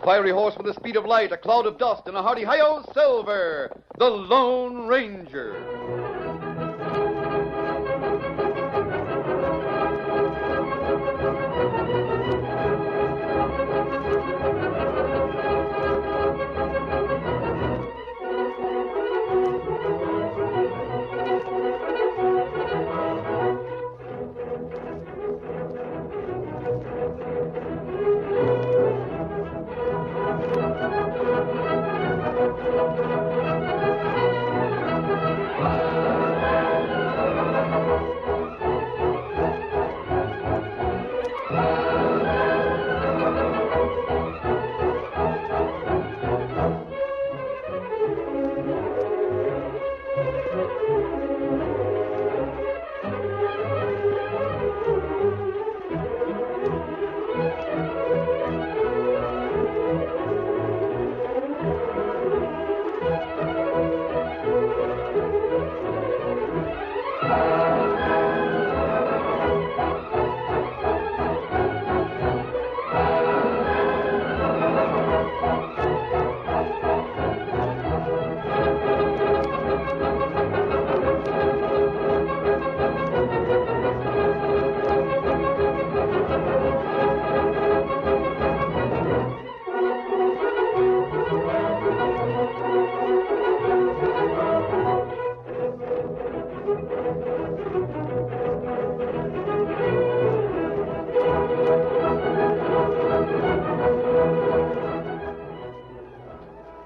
fiery horse with the speed of light, a cloud of dust, and a hearty hi-yo, Silver, the Lone Ranger.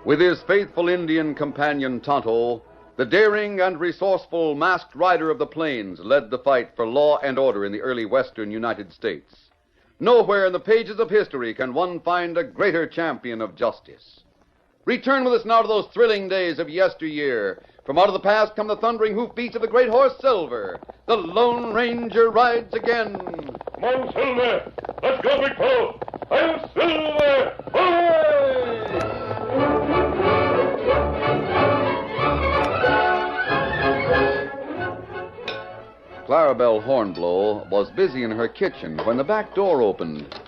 With his faithful Indian companion Tonto, the daring and resourceful masked rider of the plains led the fight for law and order in the early western United States. Nowhere in the pages of history can one find a greater champion of justice. Return with us now to those thrilling days of yesteryear. From out of the past come the thundering hoofbeats of the great horse Silver. The Lone Ranger rides again. Come on, Silver. Let's go, big fellow. I'm Silver. Hooray! Clarabelle Hornblow was busy in her kitchen when the back door opened,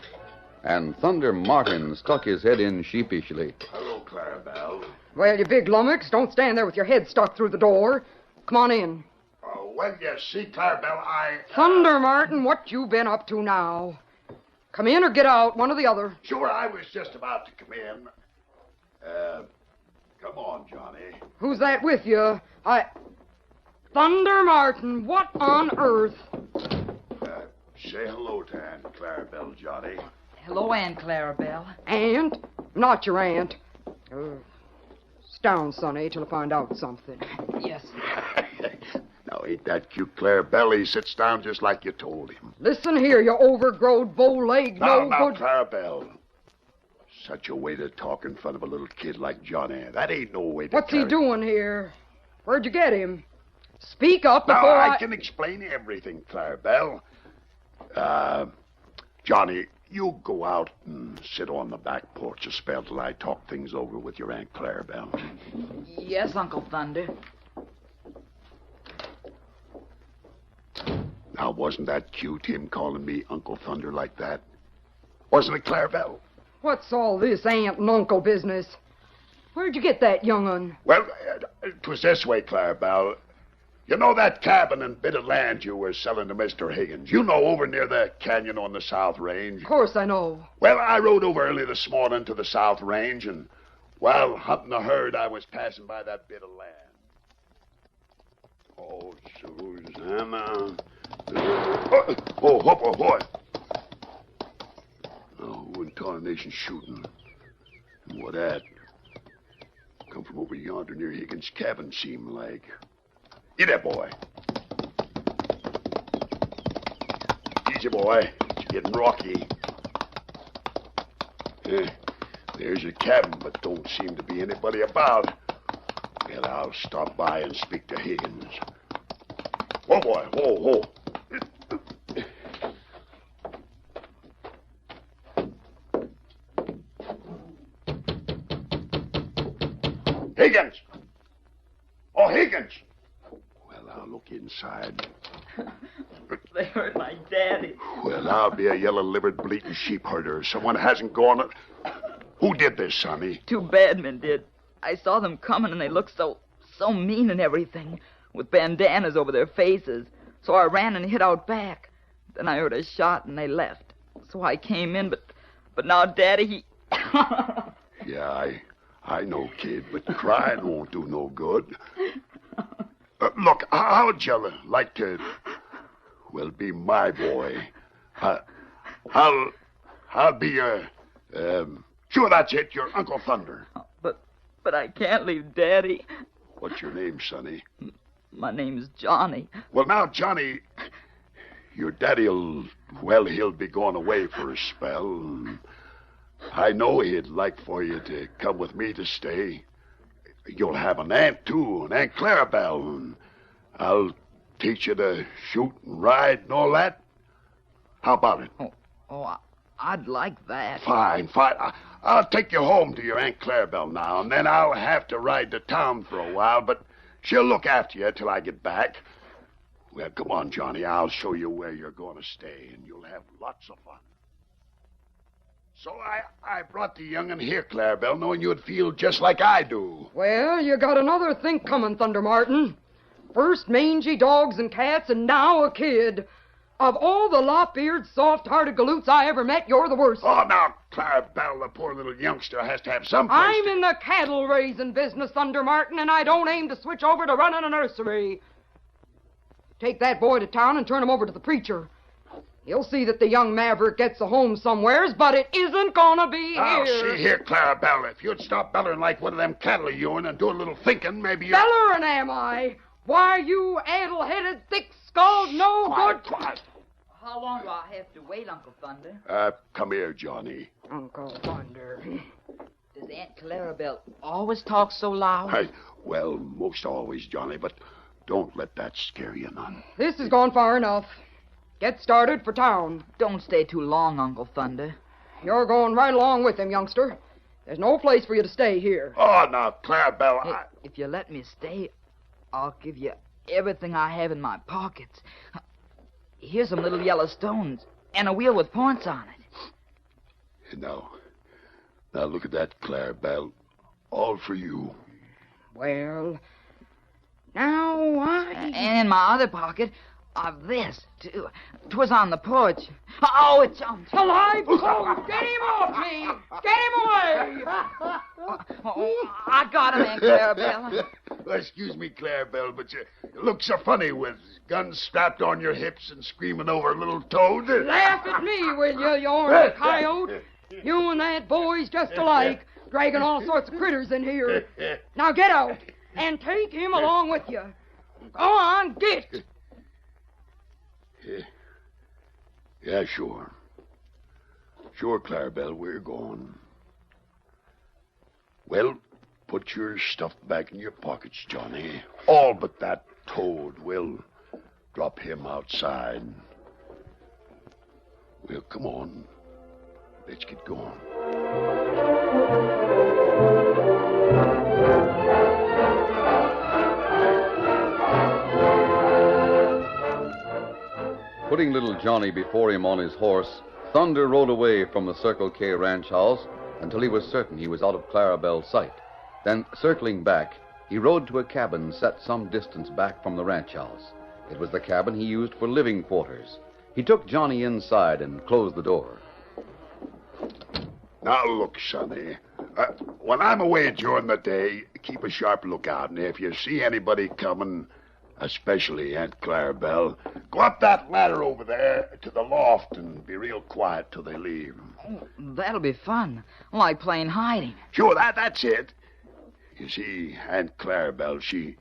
and Thunder Martin stuck his head in sheepishly. Hello, Clarabelle. Well, you big lummox, don't stand there with your head stuck through the door. Come on in. Oh, well, you see, Clarabelle, Thunder Martin, what you been up to now? Come in or get out, one or the other. Sure, I was just about to come in. Come on, Johnny. Who's that with you? Thunder Martin, what on earth? Say hello to Aunt Clarabelle, Johnny. Hello, Aunt Clarabelle. Aunt? Not your aunt. Sit down, Sonny, till I find out something. Yes. Now, ain't that cute, Clarabelle? He sits down just like you told him. Listen here, you overgrowed bow-legged, Now, good... Clarabelle. Such a way to talk in front of a little kid like Johnny. That ain't no way to What's he doing here? Where'd you get him? Speak up before Now, I can explain everything, Clarabelle. Johnny, you go out and sit on the back porch a spell till I talk things over with your Aunt Clarabelle. Yes, Uncle Thunder. Now, wasn't that cute, him calling me Uncle Thunder like that? Wasn't it, Clarabelle? What's all this aunt and uncle business? Where'd you get that young'un? Well, it was this way, Clarabelle. You know that cabin and bit of land you were selling to Mr. Higgins? You know, over near the canyon on the South Range? Of course I know. Well, I rode over early this morning to the South Range, and while hunting a herd, I was passing by that bit of land. Oh, Susanna. Oh. Oh, who in tarnation shooting? And what at? Come from over yonder near Higgins' cabin, seem like. Get that boy. Easy, boy. It's getting rocky. There's your cabin, but don't seem to be anybody about. Well, I'll stop by and speak to Higgins. Whoa, boy. Whoa. Higgins! Oh, Higgins! Well, I'll look inside. They hurt my daddy. Well, I'll be a yellow-livered bleating sheep herder. Someone hasn't gone... Who did this, Sonny? 2 bad men did. I saw them coming, and they looked so mean and everything, with bandanas over their faces. So I ran and hid out back. Then I heard a shot, and they left. So I came in, but now Daddy, he... Yeah, I know, kid, but crying won't do no good. Look, how'd you like to, well, be my boy? I'll be your, sure, that's it, your Uncle Thunder. But I can't leave Daddy. What's your name, Sonny? My name's Johnny. Well, now, Johnny, your daddy'll, he'll be going away for a spell. I know he'd like for you to come with me to stay. You'll have an aunt, too, an Aunt Clarabelle. And I'll teach you to shoot and ride and all that. How about it? I'd like that. Fine. I'll take you home to your Aunt Clarabelle now, and then I'll have to ride to town for a while, but she'll look after you till I get back. Well, come on, Johnny. I'll show you where you're going to stay, and you'll have lots of fun. So I brought the young'un here, Clarabelle, knowing you'd feel just like I do. Well, you got another think coming, Thunder Martin. First mangy dogs and cats, and now a kid. Of all the lop-eared, soft-hearted galoots I ever met, you're the worst. Oh, now, Clarabelle, the poor little youngster has to have some place. I'm in the cattle-raising business, Thunder Martin, and I don't aim to switch over to running a nursery. Take that boy to town and turn him over to the preacher. He'll see that the young maverick gets a home somewheres, but it isn't gonna be Now, here. see here, Clarabelle, if you'd stop bellering like one of them cattle of yourn and do a little thinking, maybe you... Bellering, am I? Why, you addle-headed, thick-skulled, no-good... Quiet. How long do I have to wait, Uncle Thunder? Come here, Johnny. Uncle Thunder. Does Aunt Clarabelle always talk so loud? Well, most always, Johnny, but don't let that scare you none. This has gone far enough. Get started for town. Don't stay too long, Uncle Thunder. You're going right along with him, youngster. There's no place for you to stay here. Oh, now, Clarabelle, Hey, if you let me stay, I'll give you everything I have in my pockets. Here's some little yellow stones and a wheel with points on it. Now look at that, Clarabelle. All for you. Well, now And in my other pocket, I've this, too. 'Twas on the porch. Oh, it jumped. alive! Oh, get him off me! Get him away! I got him, Aunt Clarabelle. Well, excuse me, Clarabelle, but you look so funny with guns strapped on your hips and screaming over a little toad. Laugh at me, will you ornery coyote? You and that boy's just alike, dragging all sorts of critters in here. Now get out and take him along with you. Go on, get! Yeah, sure. Sure, Clarabelle, we're going. Well, put your stuff back in your pockets, Johnny. All but that toad. We'll drop him outside. Well, come on. Let's get going. Putting little Johnny before him on his horse, Thunder rode away from the Circle K ranch house until he was certain he was out of Clarabelle's sight. Then, circling back, he rode to a cabin set some distance back from the ranch house. It was the cabin he used for living quarters. He took Johnny inside and closed the door. Now, look, Sonny. When I'm away during the day, keep a sharp lookout, and if you see anybody coming, especially Aunt Clarabelle, go up that ladder over there to the loft and be real quiet till they leave. Oh, that'll be fun. Like playing hiding. Sure, that's it. You see, Aunt Clarabelle, she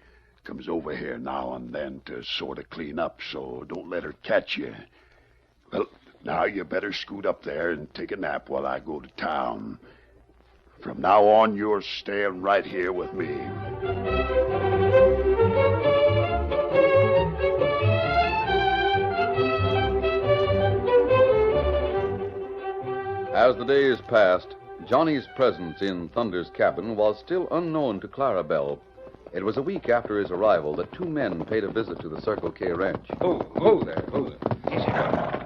comes over here now and then to sort of clean up, so don't let her catch you. Well, now you better scoot up there and take a nap while I go to town. From now on, you're staying right here with me. As the days passed, Johnny's presence in Thunder's cabin was still unknown to Clarabelle. It was a week after his arrival that 2 men paid a visit to the Circle K ranch. Oh there. Easy now.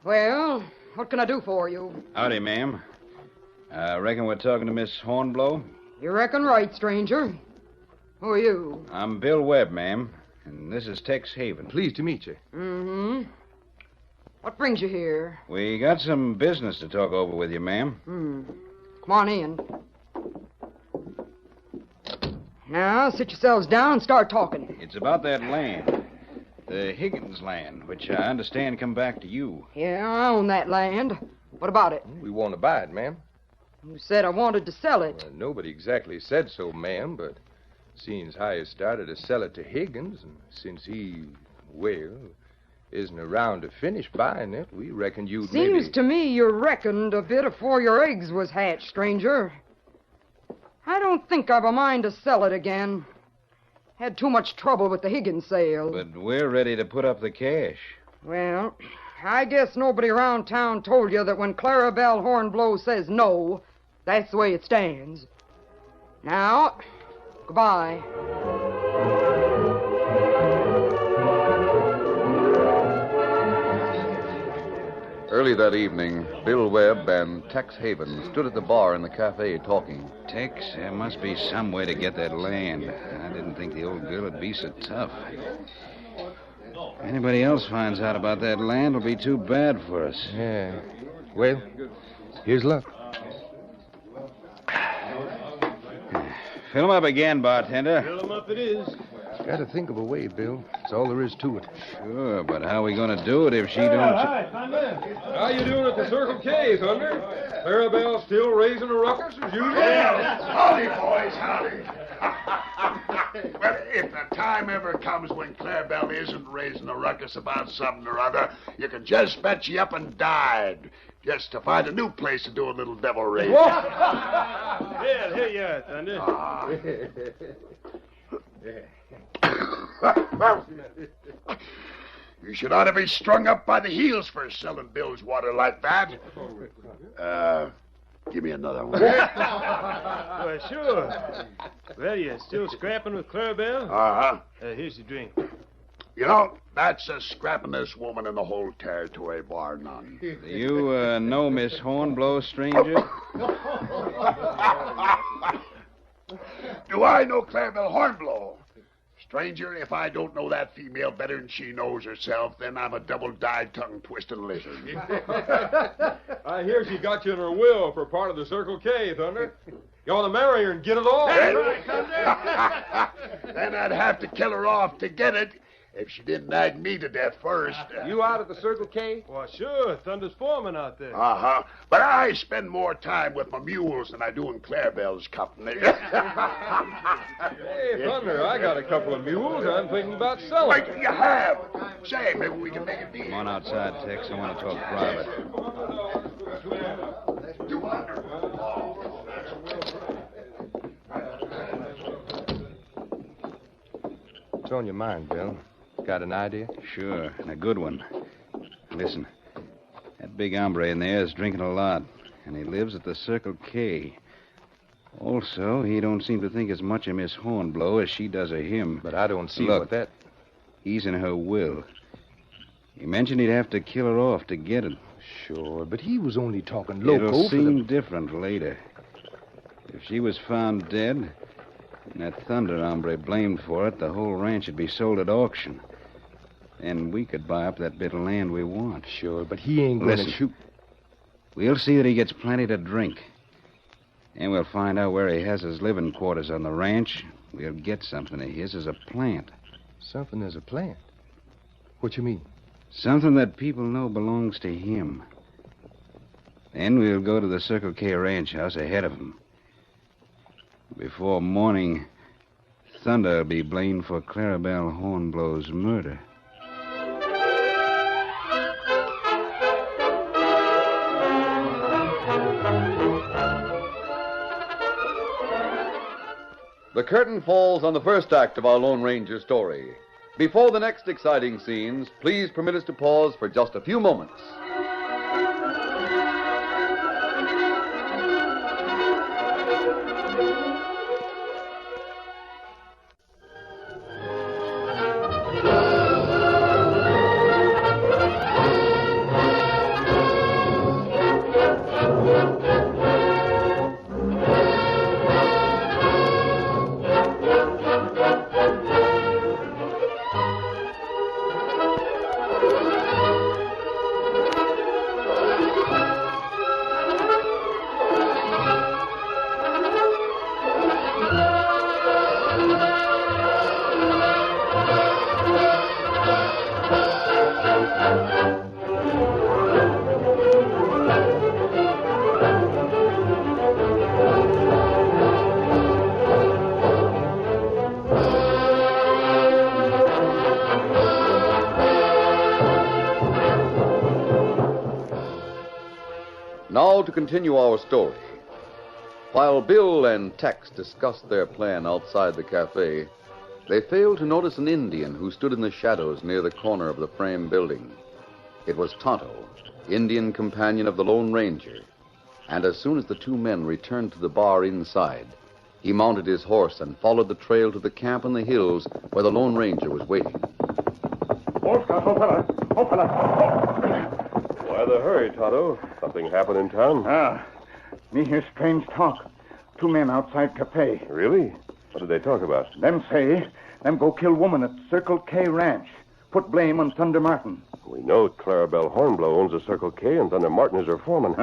Well, what can I do for you? Howdy, ma'am. I reckon we're talking to Miss Hornblow. You reckon right, stranger. Who are you? I'm Bill Webb, ma'am, and this is Tex Haven. Pleased to meet you. Mm-hmm. What brings you here? We got some business to talk over with you, ma'am. Come on in. Now, sit yourselves down and start talking. It's about that land. The Higgins land, which I understand come back to you. Yeah, I own that land. What about it? We want to buy it, ma'am. You said I wanted to sell it. Well, nobody exactly said so, ma'am, but seeing as how you started to sell it to Higgins, and since he, well, isn't around to finish buying it, we reckoned you'd Seems maybe... to me you reckoned a bit afore your eggs was hatched, stranger. I don't think I've a mind to sell it again. Had too much trouble with the Higgins sale. But we're ready to put up the cash. Well, I guess nobody around town told you that when Clarabelle Hornblow says no, that's the way it stands. Now, goodbye. Early that evening, Bill Webb and Tex Haven stood at the bar in the cafe talking. Tex, there must be some way to get that land. I didn't think the old girl would be so tough. Anybody else finds out about that land will be too bad for us. Yeah. Well, here's luck. Fill 'em up again, bartender. Fill 'em up it is. Got to think of a way, Bill. That's all there is to it. Sure, but how are we going to do it if she don't... Hi, Thunder. How you doing at the Circle K, Thunder? Clarabelle still raising a ruckus as usual? Howdy, boys, howdy. Well, if the time ever comes when Clarabelle isn't raising a ruckus about something or other, you can just bet she up and died just to find a new place to do a little devil raising. Yeah, here you are, Thunder. You should ought to be strung up by the heels for selling Bill's water like that. Give me another one. Well, sure. Well, you still scrapping with Clarabelle? Uh-huh. Here's your drink. You know, that's the scrappingest woman in the whole territory, bar none. Do you know Miss Hornblow, stranger? Do I know Clarabelle Hornblow? Stranger, if I don't know that female better than she knows herself, then I'm a double-dyed, tongue-twisting lizard. I hear she got you in her will for part of the Circle K, Thunder. You want to marry her and get it all? That's right, Thunder. Then I'd have to kill her off to get it if she didn't nag me to death first. You out at the Circle K? Well, sure. Thunder's foreman out there. Uh-huh. But I spend more time with my mules than I do in Clarabelle's company. Hey, Thunder, I got a couple of mules I'm thinking about selling. Wait, you have. Say, maybe we can make a deal. Come on outside, Tex. I want to talk private. What's on your mind, Bill? Got an idea? Sure, and a good one. Listen, that big hombre in there is drinking a lot, and he lives at the Circle K. Also, he don't seem to think as much of Miss Hornblow as she does of him. But I don't see Look, what that... He's in her will. He mentioned he'd have to kill her off to get it. Sure, but he was only talking loco It'll for seem the... different later. If she was found dead, and that Thunder hombre blamed for it, the whole ranch would be sold at auction. And we could buy up that bit of land we want. Sure, but he ain't going to Listen. shoot... We'll see that he gets plenty to drink. And we'll find out where he has his living quarters on the ranch. We'll get something of his as a plant. Something as a plant? What you mean? Something that people know belongs to him. Then we'll go to the Circle K ranch house ahead of him. Before morning, Thunder will be blamed for Clarabelle Hornblow's murder. The curtain falls on the first act of our Lone Ranger story. Before the next exciting scenes, please permit us to pause for just a few moments. Now to continue our story. While Bill and Tex discussed their plan outside the cafe, they failed to notice an Indian who stood in the shadows near the corner of the frame building. It was Tonto, Indian companion of the Lone Ranger. And as soon as the two men returned to the bar inside, he mounted his horse and followed the trail to the camp in the hills where the Lone Ranger was waiting. Why the hurry, Tonto? Something happened in town? Me hear strange talk. Two men outside cafe. Really? What did they talk about? Them say, them go kill woman at Circle K Ranch. Put blame on Thunder Martin. We know Clarabelle Hornblow owns the Circle K, and Thunder Martin is her foreman.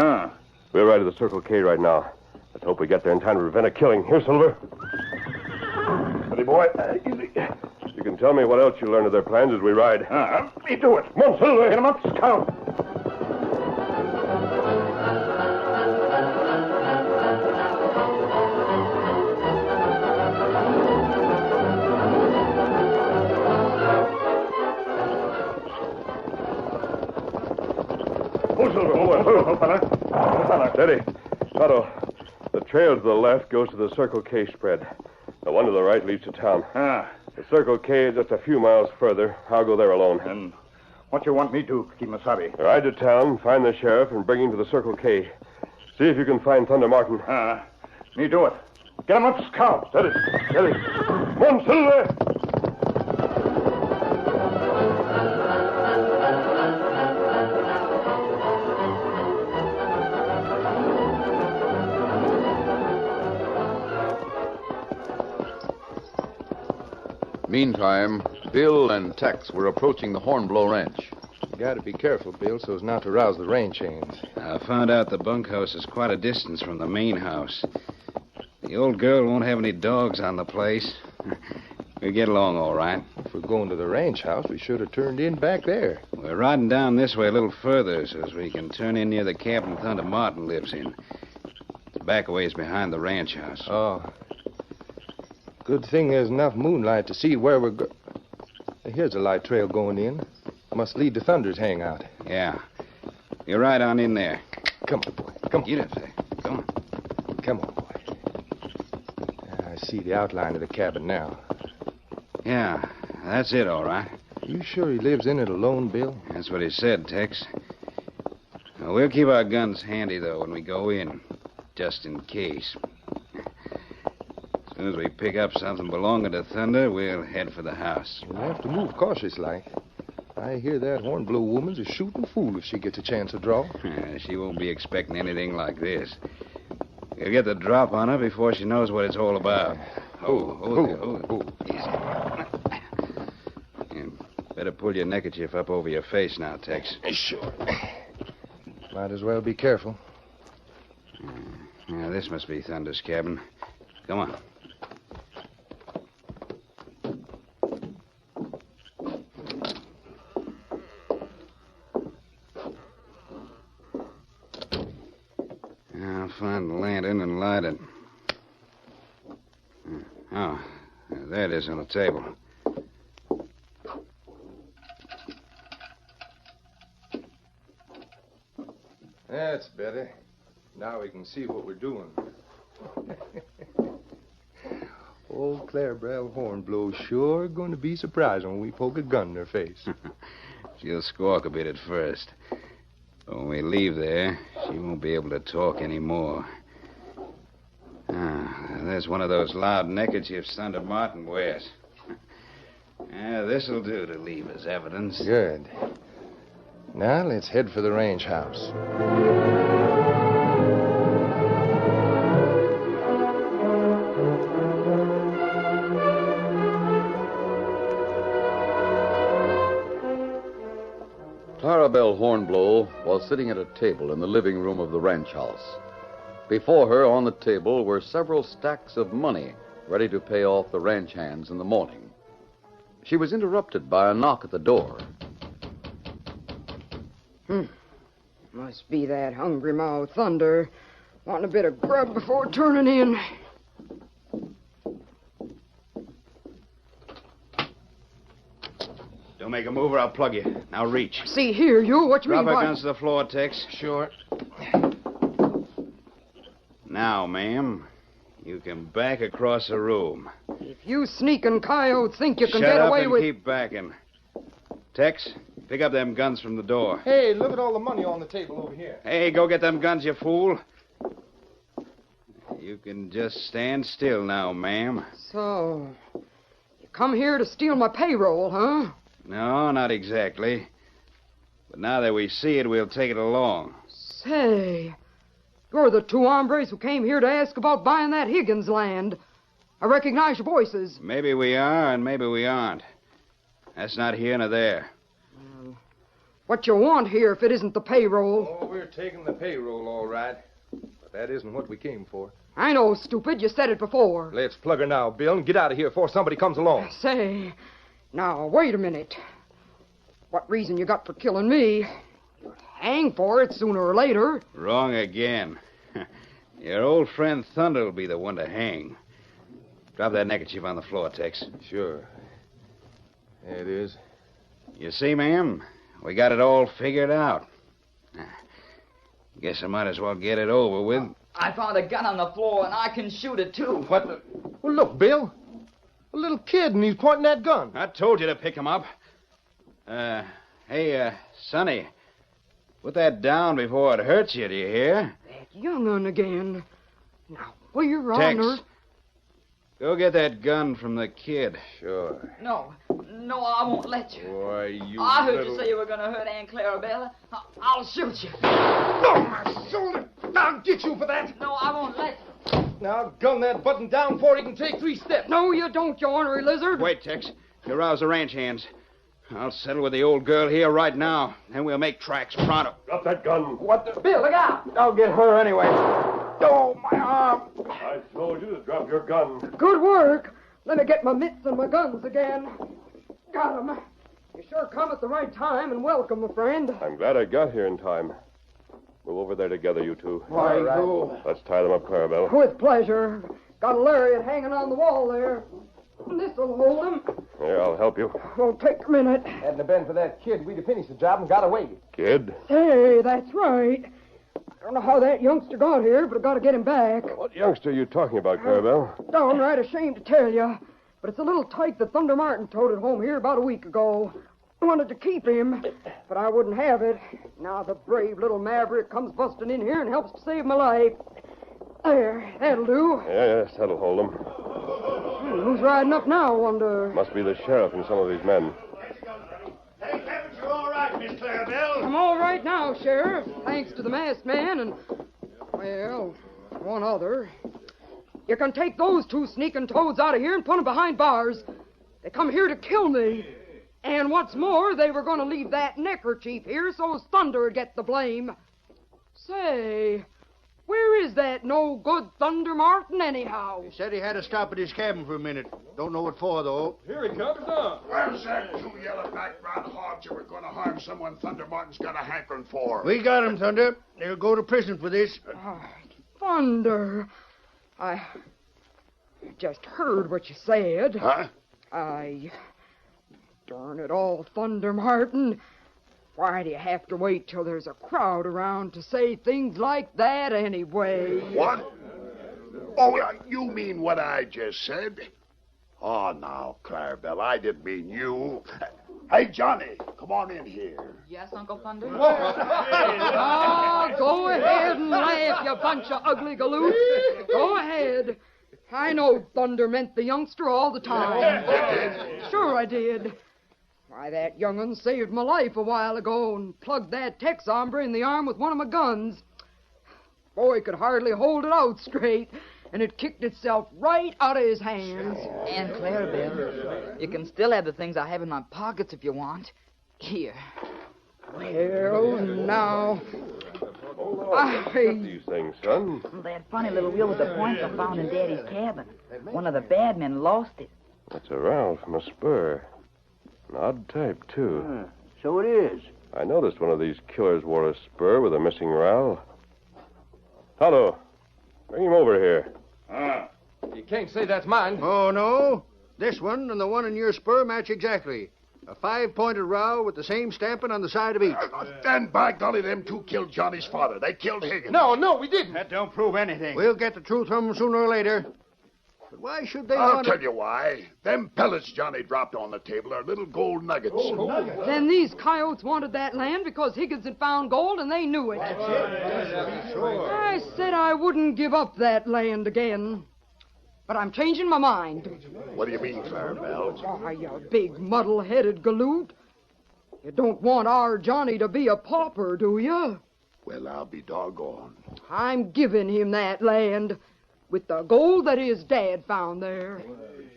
We'll ride to the Circle K right now. Let's hope we get there in time to prevent a killing. Here, Silver. Steady, boy. Easy. You can tell me what else you learned of their plans as we ride. Me do it. Come on, Silver. Get him up, Scout. Oh, Silver. Steady. Tonto, the trail to the left goes to the Circle K spread. The one to the right leads to town. The Circle K is just a few miles further. I'll go there alone. And what you want me to do, Kimasabi? Ride to town, find the sheriff, and bring him to the Circle K. See if you can find Thunder Martin. Me do it. Get him up, Scout. Steady. Come on, Silver. Meantime, Bill and Tex were approaching the Hornblow Ranch. You gotta be careful, Bill, so as not to rouse the range hands. I found out the bunkhouse is quite a distance from the main house. The old girl won't have any dogs on the place. We'll get along all right. If we're going to the ranch house, we should have turned in back there. We're riding down this way a little further so as we can turn in near the cabin Thunder Martin lives in. It's back a ways behind the ranch house. Oh. Good thing there's enough moonlight to see where we're going. Here's a light trail going in. Must lead to Thunder's hangout. Yeah. You're right on in there. Come on, boy. Come on. Get up there. Come on. Come on, boy. I see the outline of the cabin now. Yeah, that's it, all right. You sure he lives in it alone, Bill? That's what he said, Tex. Now, we'll keep our guns handy, though, when we go in, just in case. As soon as we pick up something belonging to Thunder, we'll head for the house. We'll have to move cautious like. I hear that Hornblow woman's a shooting fool if she gets a chance to draw. She won't be expecting anything like this. We'll get the drop on her before she knows what it's all about. Easy. You better pull your neckerchief up over your face now, Tex. Sure. Might as well be careful. Now, this must be Thunder's cabin. Come on. I'll find the lantern and light it. Oh, there it is on the table. That's better. Now we can see what we're doing. Old Clarabelle Hornblow sure going to be surprised when we poke a gun in her face. She'll squawk a bit at first. But when we leave there, she won't be able to talk anymore. There's one of those loud neckerchiefs Thunder Martin wears. This'll do to leave as evidence. Good. Now let's head for the range house. Clarabelle Hornblow was sitting at a table in the living room of the ranch house. Before her on the table were several stacks of money ready to pay off the ranch hands in the morning. She was interrupted by a knock at the door. Must be that hungry mouth Thunder. Wanting a bit of grub before turning in. Don't make a move or I'll plug you. Now reach. See here, you. What you Drop mean our by... guns to the floor, Tex. Sure. Now, ma'am, you can back across the room. If you sneaking coyotes think you can Shut get up away and with... keep backing. Tex, pick up them guns from the door. Hey, look at all the money on the table over here. Hey, go get them guns, you fool. You can just stand still now, ma'am. So, you come here to steal my payroll, huh? No, not exactly. But now that we see it, we'll take it along. Say, you're the two hombres who came here to ask about buying that Higgins land. I recognize your voices. Maybe we are, and maybe we aren't. That's not here nor there. What you want here if it isn't the payroll? Oh, we're taking the payroll, all right. But that isn't what we came for. I know, stupid. You said it before. Let's plug her now, Bill, and get out of here before somebody comes along. Say, now, wait a minute. What reason you got for killing me? You'll hang for it sooner or later. Wrong again. Your old friend Thunder will be the one to hang. Drop that neckerchief on the floor, Tex. Sure. There it is. You see, ma'am, we got it all figured out. Guess I might as well get it over with. I found a gun on the floor, and I can shoot it, too. What the... Well, look, Bill. A little kid, and he's pointing that gun. I told you to pick him up. Hey, Sonny, put that down before it hurts you, do you hear? That young'un again. Now, where Tex, honor... go get that gun from the kid. Sure. No, I won't let you. Why, you I heard little... you say you were going to hurt Aunt Clarabelle. I'll shoot you. Oh, my shoulder! I'll get you for that. No, I won't let you. Now, gun that button down before he can take 3 steps. No, you don't, you ornery lizard. Wait, Tex. You rouse the ranch hands. I'll settle with the old girl here right now. Then we'll make tracks pronto. Drop that gun. What the... Bill, look out. I'll get her anyway. Oh, my arm. I told you to drop your gun. Good work. Let me get my mitts and my guns again. Got 'em. You sure come at the right time and welcome, my friend. I'm glad I got here in time. Move over there together, you two. Why, go. Let's tie them up, Clarabelle. With pleasure. Got a lariat hanging on the wall there. This'll hold him. Here, I'll help you. Won't take a minute. Hadn't it been for that kid, we'd have finished the job and got away. Kid? Hey, that's right. I don't know how that youngster got here, but I gotta get him back. What youngster are you talking about, Clarabelle? Downright ashamed to tell you, but it's a little tyke that Thunder Martin toted home here about a week ago. I wanted to keep him, but I wouldn't have it. Now the brave little maverick comes busting in here and helps to save my life. There, that'll do. Yes, that'll hold them. Who's riding up now, I wonder? Must be the sheriff and some of his men. Hey, Kevin, you're all right, Miss Clarabelle. I'm all right now, Sheriff, thanks to the masked man and, well, one other. You can take those 2 sneaking toads out of here and put them behind bars. They come here to kill me. And what's more, they were going to leave that neckerchief here so Thunder would get the blame. Say, where is that no-good Thunder Martin, anyhow? He said he had to stop at his cabin for a minute. Don't know what for, though. Here he comes now. Where's that 2 yellow-backed brown hogs you were going to harm someone Thunder Martin's got a hankering for? We got him, Thunder. They'll go to prison for this. Thunder, I just heard what you said. Huh? Darn it all, Thunder Martin. Why do you have to wait till there's a crowd around to say things like that anyway? What? Oh, you mean what I just said? Oh, now, Clarabelle, I didn't mean you. Hey, Johnny, come on in here. Yes, Uncle Thunder? Oh, go ahead and laugh, you bunch of ugly galoots. Go ahead. I know Thunder meant the youngster all the time. Sure I did. Why, that young'un saved my life a while ago and plugged that Tex hombre in the arm with one of my guns. Boy could hardly hold it out straight, and it kicked itself right out of his hands. Aunt Clarabelle, you can still have the things I have in my pockets if you want. Here. Well, now... These things, son. That funny little wheel with the points I found in Daddy's cabin. One of the bad men lost it. That's a rowel from a spur. An odd type, too. So it is. I noticed one of these killers wore a spur with a missing rowel. Tonto, bring him over here. You can't say that's mine. Oh, no. This one and the one in your spur match exactly. A 5-pointed rowel with the same stamping on the side of each. Then, by golly, them two killed Johnny's father. They killed Higgins. No, we didn't. That don't prove anything. We'll get the truth from them sooner or later. But why should they I'll want tell you why. Them pellets Johnny dropped on the table are little gold nuggets. Then these coyotes wanted that land because Higgins had found gold and they knew it. I said I wouldn't give up that land again. But I'm changing my mind. What do you mean, Clarabelle? Why, you big muddle-headed galoot. You don't want our Johnny to be a pauper, do you? Well, I'll be doggone. I'm giving him that land with the gold that his dad found there.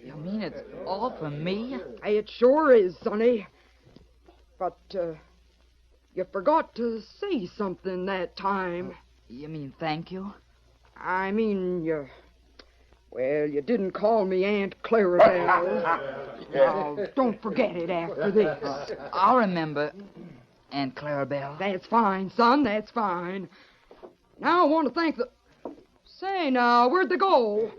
You mean it's all for me? It sure is, Sonny. But, you forgot to say something that time. You mean thank you? I mean, well, you didn't call me Aunt Clarabelle. Now, don't forget it after this. I'll remember, Aunt Clarabelle. That's fine, son, that's fine. Now I want to thank the... Say, now, where'd they go?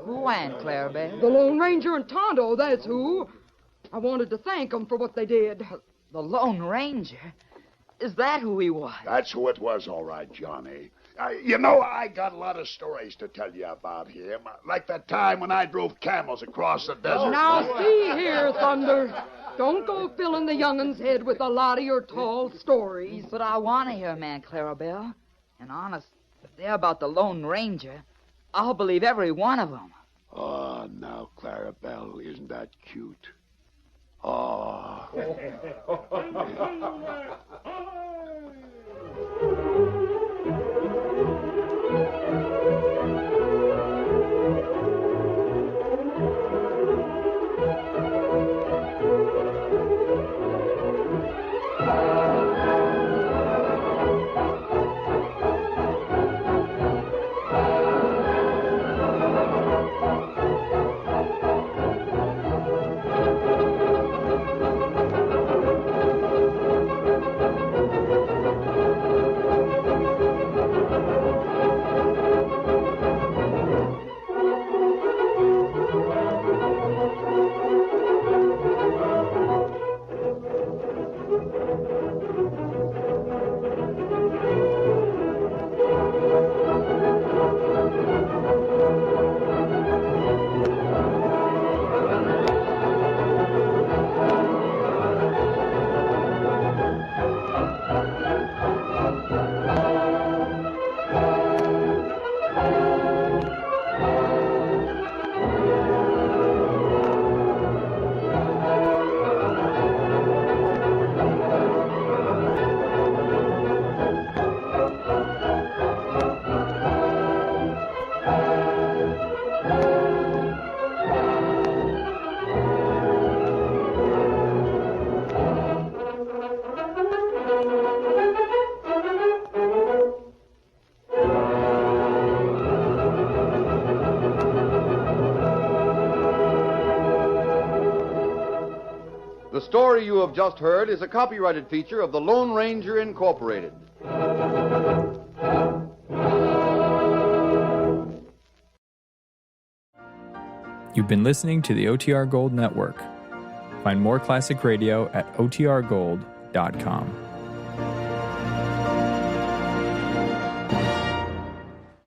Who, Aunt Clarabelle? The Lone Ranger and Tonto, that's who. I wanted to thank them for what they did. The Lone Ranger? Is that who he was? That's who it was, all right, Johnny. I got a lot of stories to tell you about him. Like that time when I drove camels across the desert. Now, see here, Thunder. Don't go filling the youngin's head with a lot of your tall stories. But I want to hear 'em, Aunt Clarabelle. And honest, if they're about the Lone Ranger, I'll believe every one of them. Oh, now, Clarabelle, isn't that cute? Oh. The story you have just heard is a copyrighted feature of the Lone Ranger Incorporated. You've been listening to the OTR Gold Network. Find more classic radio at otrgold.com.